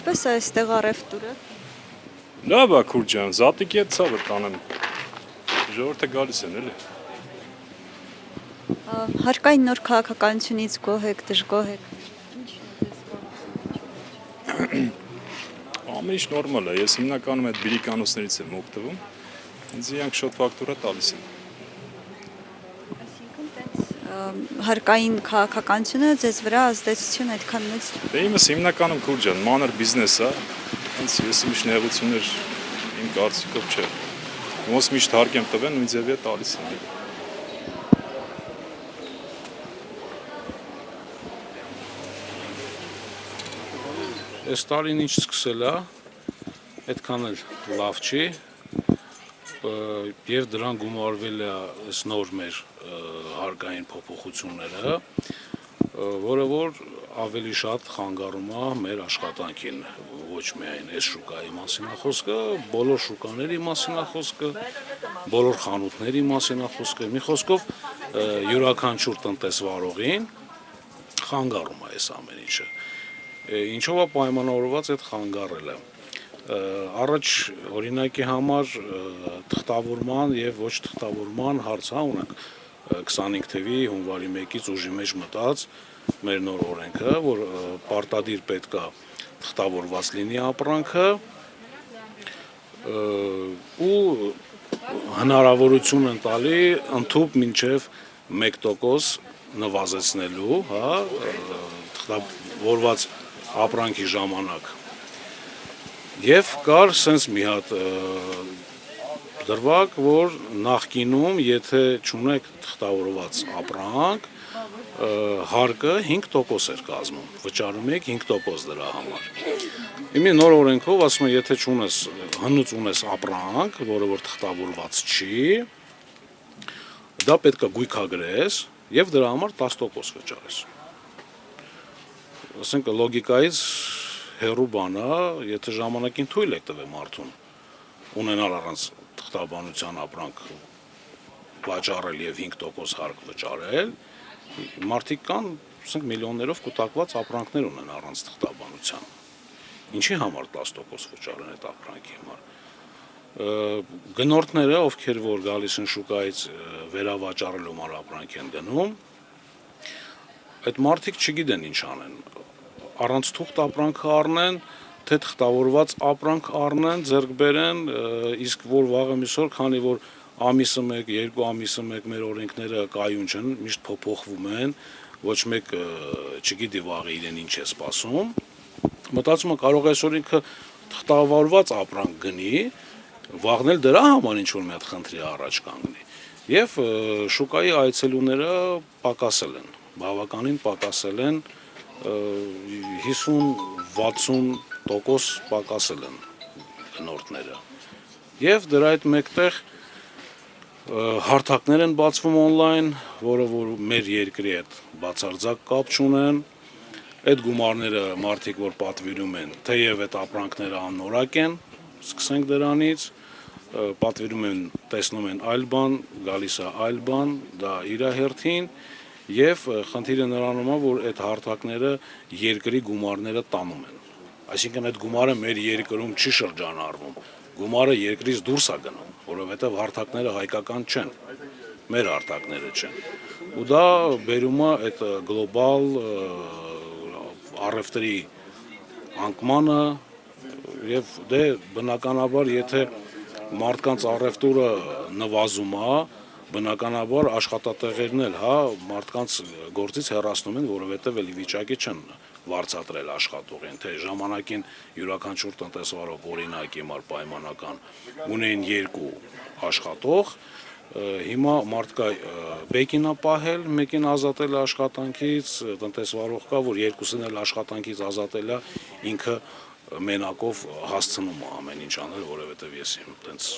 Ինչպես է այստեղ առևտուրը։ Լավ է քուր ջան, զատիկի հետ ցավը տանեմ։ Ժողովուրդը գալիս են էլի։ Հարկային նոր քաղաքականությունից գոհ եք, դժգոհ եք։ Ամեն ինչ նորմալ է, ես հիմնականում այդ բիրիկանոցներից եմ օգտվում։ Ինձ իրանք շոտ ֆակտուրա տալիս են։ Այսինքն տենց հարկային քաղաքականությունը ձեզ վրա ազդեցություն այդքան մեծ։ Դե իմս հիմնականում քուր ջան, մանր բիզնես է, հենց ես միշտ նեղություններ իմ կարծիքով չէ։ Ոնց միշտ հարկ եմ տվեն, նույն ձևի է տալիս են։ Այս տարին ինչ սկսել է, այդքան էլ լավ չի, եւ դրան գումարվել է այս նոր մեր հարկային փոփոխությունները, որը որ ավելի շատ խանգարում է մեր աշխատանքին, ոչ միայն այս շուկայի մասին է խոսքը, բոլոր շուկաների մասին է խոսքը, բոլոր խանութների մասին է խոսքը, մի խոսքով յուրաքանչյուր տնտեսվարողին խանգարում է այս ամեն ինչը։ Ինչով է պայմանավորված այդ խանգարելը։ Առաջ օրինակի համար թղթավորման եւ ոչ թղթավորման հարց ունենք 25 թվականի հունվարի 1-ից ուժի մեջ մտած մեր նոր օրենքը, որ պարտադիր պետք է թղթավորված լինի ապրանքը ու հնարավորություն են տալի ընդհանուր մինչև 1% նվազեցնելու, հա, թղթավորված ապրանքի ժամանակ։ Եվ կար սենց մի հատ դրվագ, որ նախկինում, եթե չունեք թղթավորված ապրանք, հարկը 5% էր կազմում, վճարում եք 5% դրա համար։ Հիմա նոր օրենքով ասում է, եթե չունես, հնուց ունես ապրանք, որը որ թղթավորված չի, դա պետք է գույքագրես եւ դրա համար 10% վճարես։ Ասենք լոգիկայից հեռու բան է, եթե ժամանակին թույլ եք տվել մարդուն ունենալ առանց թղթաբանության ապրանք վաճառել եւ 5% հարկ վճարել, մարդիկ կան, ասենք միլիոններով կուտակված ապրանքներ ունեն առանց թղթաբանության։ Ինչի համար 10% վճարեն այդ ապրանքի համար։ Գնորդները, ովքեր որ գալիս են շուկայից վերավաճառելու համար ապրանք են գնում, այդ մարդիկ չգիտեն ինչ անեն։ Առանց թուղթ ապրանքը առնեն, թե թղթավորված ապրանք առնեն, ձեռք բերեն, իսկ որ վաղը միսօր, քանի որ ամիսը մեկ, երկու ամիսը մեկ մեր օրենքները կայուն չեն, միշտ փոփոխվում են, ոչ մեկ չգիտի վաղը իրեն ինչ է սպասում, մտածում եմ կարող այսօր ինքը թղթավորված ապրանք գնի, վաղն էլ դրա համար ինչ որ մի հատ խնդրի առաջ կանգնի։ Եվ շուկայի այցելուները պակասել են, բավականին պակասել են, 50-60% պակասել են գնորդները։ Եվ դրա հետ մեկտեղ հարթակներ են բացվում on-line, որը որ մեր երկրի հետ բացարձակ կապ չունեն, այդ գումարները մարդիկ որ պատվիրում են, թեև այդ ապրանքները աննորակ են, սկսենք դրանից, պատվիրում են, տեսնում են այլ բան, գալիս է այլ բան, դա իր հերթին, եւ խնդիրը նրանում է, որ այդ հարթակները երկրի գումարները տանում են։ Այսինքն այդ գումարը մեր երկրում չի շրջանառվում, գումարը երկրից դուրս է գնում, որովհետեւ հարթակները հայկական չեն, մեր հարթակները չեն։ Ու դա բերում է այդ գլոբալ առևտրի անկմանը եւ դե բնականաբար եթե մարդկանց առևտուրը նվազում է, բնականաբար աշխատատեղերն էլ, հա, մարդկանց գործից հեռացնում են, որովհետև էլի վիճակի չեն վարձատրել աշխատողին, թե ժամանակին յուրաքանչյուր տնտեսվարող օրինակ իմար պայմանական ունեն 2 աշխատող, հիմա մարդկա մեկին է պահել, մեկին ազատել է աշխատանքից, տնտեսվարող կա, որ երկուսին էլ աշխատանքից ազատել է, ինքը մենակով հասցնում է ամեն ինչ անել, որովհետև ես իմ տենց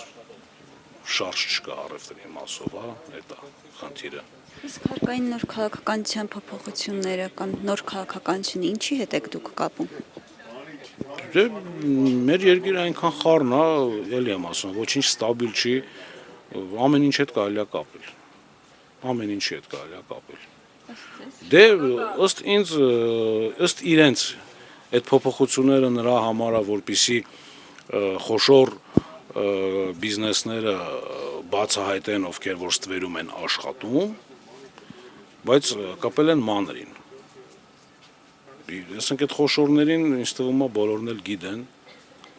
շարժ չկա առևտրի մասով, հա, այդ է խնդիրը։ Իսկ հարկային նոր քաղաքականության փոփոխությունները կամ նոր քաղաքականությունը ինչի հետ եք դուք կապում։ Դե մեր երկիրը այնքան խառն է, էլի եմ ասում, ոչինչ ստաբիլ չի, ամեն ինչ հետ կարելի է կապել։ Ամեն ինչի հետ կարելի է կապել։ Դե ըստ ինձ, ըստ իրենց այդ փոփոխությունները նրա համար է, որպեսզի խոշոր բիզնեսները բացահայտեն, ովքեր որ ստվերում են աշխատում, բայց կապել են մանրին։ Ասենք այդ խոշորներին ինձ թվում է բոլորն էլ գիտեն,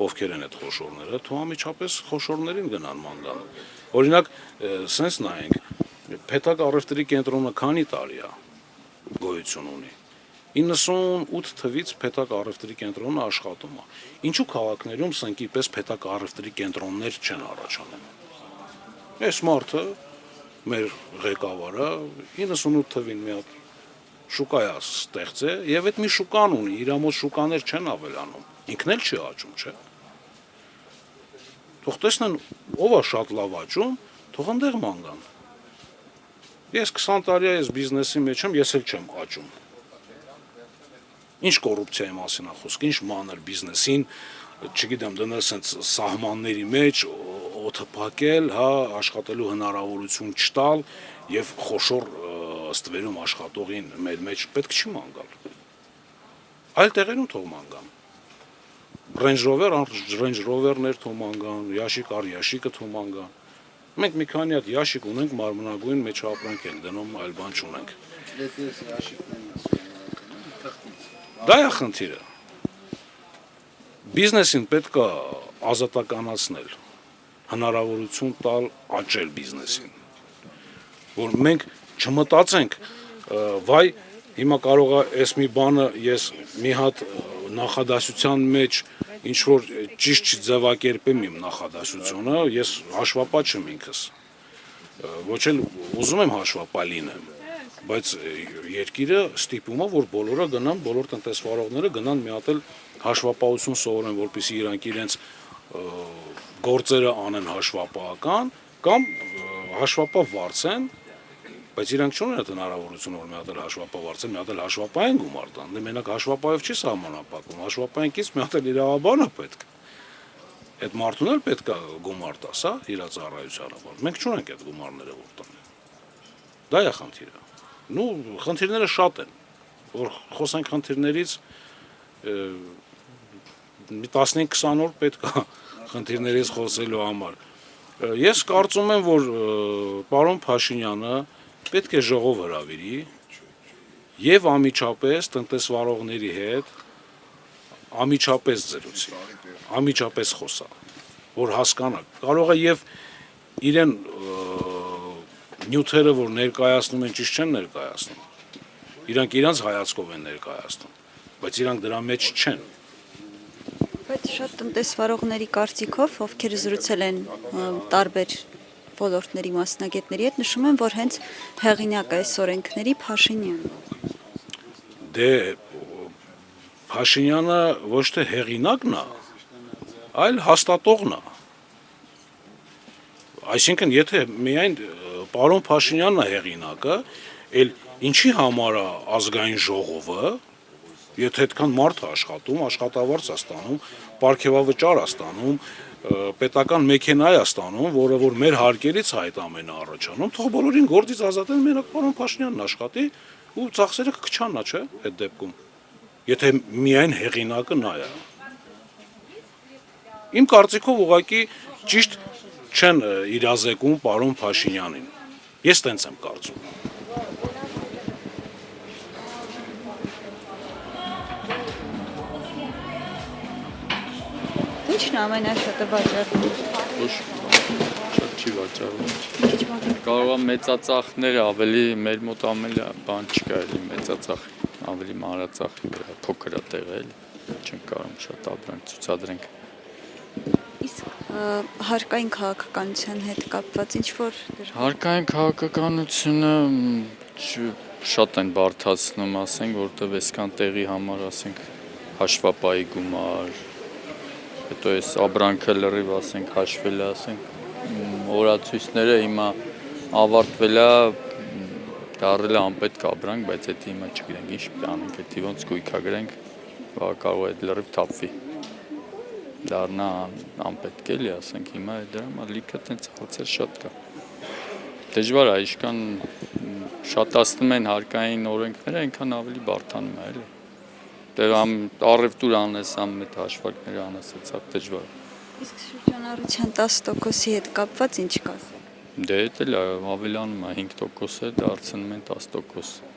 ովքեր են այդ խոշորները, թող ամիջապես խոշորներին գնան ման տան։ Օրինակ, սենց նայենք, Պետակ առևտրի կենտրոնը քանի տարի է գոյություն ունի։ 98 թվից Պետակ առևտրի կենտրոնը աշխատում է։ Ինչու քաղաքներում սնկի պես Պետակ առևտրի կենտրոններ չեն առաջանում։ Այս մարդը մեր ղեկավարը 98 թվին մի հատ շուկա է ստեղծել եւ այդ մի շուկան ունի, իր մոտ շուկաներ չեն ավելանում։ Ինքն էլ չի աճում, չէ՞։ Թող տեսնեն ով է շատ լավ աճում, թող այնտեղ ման գան։ Ես 20 տարի է այս բիզնեսի մեջ եմ, ես էլ չեմ աճում։ Ինչ կոռուպցիայի մասին է խոսքը, ինչ մանր բիզնեսին, չգիտեմ, դնել sense սահմանների մեջ, օդը փակել, հա, աշխատելու հնարավորություն չտալ եւ խոշոր ստվերում աշխատողին մեր մեջ պետք չի ման գալ։ Այլ տեղերում թող ման գան։ Range Rover-ներ թող ման գան, ящик առ ящик-ը թող ման գան։ Մենք մի քանի հատ ящик ունենք, մարմնագույն մեջ ապրանք ենք դնում, այլ բան չունենք։ Դա է խնդիրը։ Բիզնեսին պետք է ազատականացնել, հնարավորություն տալ աճել բիզնեսին։ Որ մենք չմտածենք, վայ, հիմա կարող է այս մի բանը ես մի հատ նախադասության մեջ ինչ որ ճիշտ չձևակերպեմ իմ նախադասությունը, ես հաշվապատ չեմ ինքս։ Ոչ էլ ուզում եմ հաշվապա լինեմ, բայց երկիրը ստիպում է, որ բոլորը գնան, բոլոր տնտեսվարողները գնան մի հատ էլ հաշվապահություն սովորեն, որպեսզի իրանք իրենց գործերը անեն հաշվապահական կամ հաշվապահ վարձեն, բայց իրանք չունեն այդ հնարավորությունը, որ մի հատ էլ հաշվապահ վարձեն, մի հատ էլ հաշվապահեն գումար տան։ Դե մենակ հաշվապահով չի սահմանափակվում, հաշվապահենքից մի հատ էլ իրավաբան է պետք։ Այդ մարդուն էլ պետք է գումար տաս, հա, իր ծառայությանը, որ մենք չունենք այդ գումարները որ տանենք։ Դա է խնդիրը։ Նու խնդիրները շատ են, որ խոսենք խնդիրներից մի 15-20 օր պետք է խնդիրներից խոսելու համար։ Ես կարծում եմ, որ պարոն Փաշինյանը պետք է ժողով հրավիրի եւ ամիջապես տնտեսվարողների հետ ամիջապես զրուցի, ամիջապես խոսա, որ հասկանա։ Կարող է եւ իրեն նյութերը, որ ներկայացնում են, ճիշտ չեն ներկայացնում։ Իրանք իրանց հայացքով են ներկայացնում, բայց իրանք դրա մեջ չեն։ Բայց շատ տնտեսվարողների կարծիքով, ովքեր զրուցել են տարբեր ոլորտների մասնագետների հետ, նշում են, որ հենց հեղինակ այս օրենքների Փաշինյանն է։ Դե Փաշինյանը ոչ թե հեղինակն է, այլ հաստատողն է։ Այսինքն, եթե միայն պարոն Փաշինյանն է հեղինակը, էլ ինչի համար է ազգային ժողովը, եթե այդքան մարդ է աշխատում, աշխատավարձ է ստանում, պարգևավճար է ստանում, պետական մեքենա է ստանում, որը որ մեր հարկերից այդ ամենը առաջանում, թող բոլորին գործից ազատեն, մենակ պարոն Փաշինյանն աշխատի ու ծախսերը կքչան, չէ՞, այդ դեպքում։ Եթե միայն հեղինակը նա է։ Իմ կարծիքով ուղղակի ճիշտ չեն իրազեկում պարոն Փաշինյանին։ Ես տենց եմ կարծում։ Ինչն է ամենաշատը վաճառվում։ Ոչ շատ չի վաճառվում։ Կարող է մեծածախները ավելի մեր մոտ ամենը բան չկա էլի մեծածախ, ավելի մանրածախի վրա փոքր է տեղը էլի։ Չենք կարող շատ ապրանք ցուցադրենք։ Իսկ հարկային քաղաքականության հետ կապված ինչ որ Հարկային քաղաքականությունը շատ են բարդացնում, ասենք, որտեղ այսքան տեղի համար, ասենք, հաշվապահի գումար, հետո այս ապրանքը լրիվ, ասենք, հաշվել է, ասենք, օրացույցները հիմա ավարտվել է, դառել է անպետք ապրանք, բայց դա հիմա չգիտենք ինչ անենք, դա ոնց գույքագրենք, կարող է լրիվ թափվի։ Դառնա անպետք էլի, ասենք, հիմա դրա համար լիքը տենց հարցեր շատ կա։ Դժվար է, ինչքան շատացնում են հարկային օրենքները, այնքան ավելի բարդանում է, էլի։ Դե առևտուր անես, ամեն հաշվարկներ անես, դա դժվար։ Իսկ շրջանառության 10%-ի հետ կապված ինչ կասեք։ Դե դա էլ ավելանում է 5% է, դարձնում են 10%։